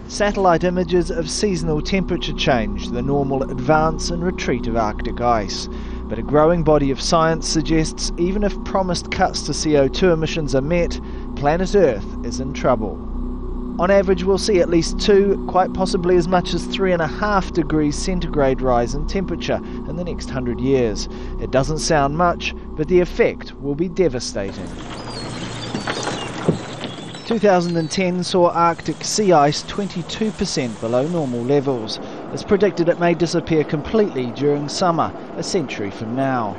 Satellite images of seasonal temperature change, the normal advance and retreat of Arctic ice. But a growing body of science suggests even if promised cuts to CO2 emissions are met, planet Earth is in trouble. On average, we'll see at least 2, quite possibly as much as 3.5 degrees centigrade rise in temperature in the next 100 years. It doesn't sound much, but the effect will be devastating. 2010 saw Arctic sea ice 22% below normal levels. It's predicted it may disappear completely during summer, a century from now.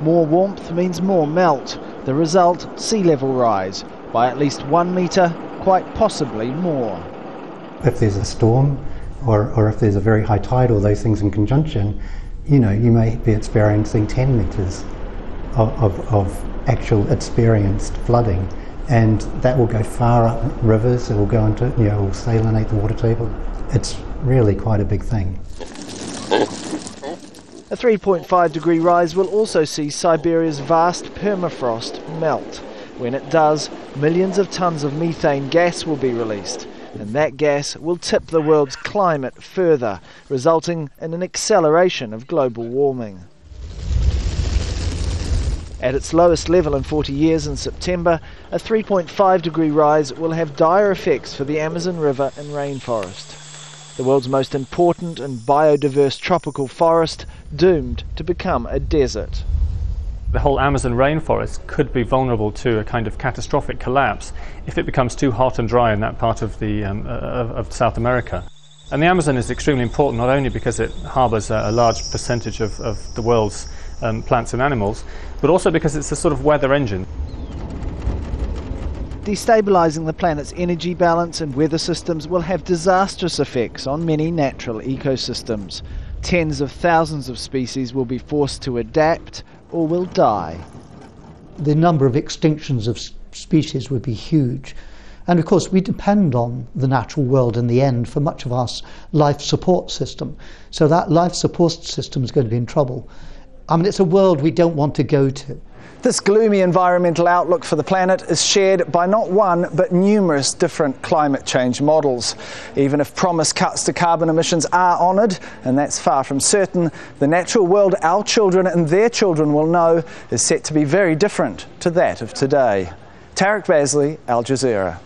More warmth means more melt. The result, sea level rise by at least 1 metre, quite possibly more. If there's a storm or if there's a very high tide, all those things in conjunction, you may be experiencing 10 metres of actual experienced flooding. And that will go far up rivers, it will go into, will salinate the water table. It's really quite a big thing. A 3.5 degree rise will also see Siberia's vast permafrost melt. When it does, millions of tons of methane gas will be released, and that gas will tip the world's climate further, resulting in an acceleration of global warming. At its lowest level in 40 years in September, a 3.5 degree rise will have dire effects for the Amazon River and rainforest. The world's most important and biodiverse tropical forest doomed to become a desert. The whole Amazon rainforest could be vulnerable to a kind of catastrophic collapse if it becomes too hot and dry in that part of of South America. And the Amazon is extremely important not only because it harbours a large percentage of the world's plants and animals, but also because it's a sort of weather engine. Destabilising the planet's energy balance and weather systems will have disastrous effects on many natural ecosystems. Tens of thousands of species will be forced to adapt or will die. The number of extinctions of species would be huge. And of course we depend on the natural world in the end for much of our life support system. So that life support system is going to be in trouble. I mean, it's a world we don't want to go to. This gloomy environmental outlook for the planet is shared by not one but numerous different climate change models. Even if promised cuts to carbon emissions are honoured, and that's far from certain, the natural world our children and their children will know is set to be very different to that of today. Tarek Bazely, Al Jazeera.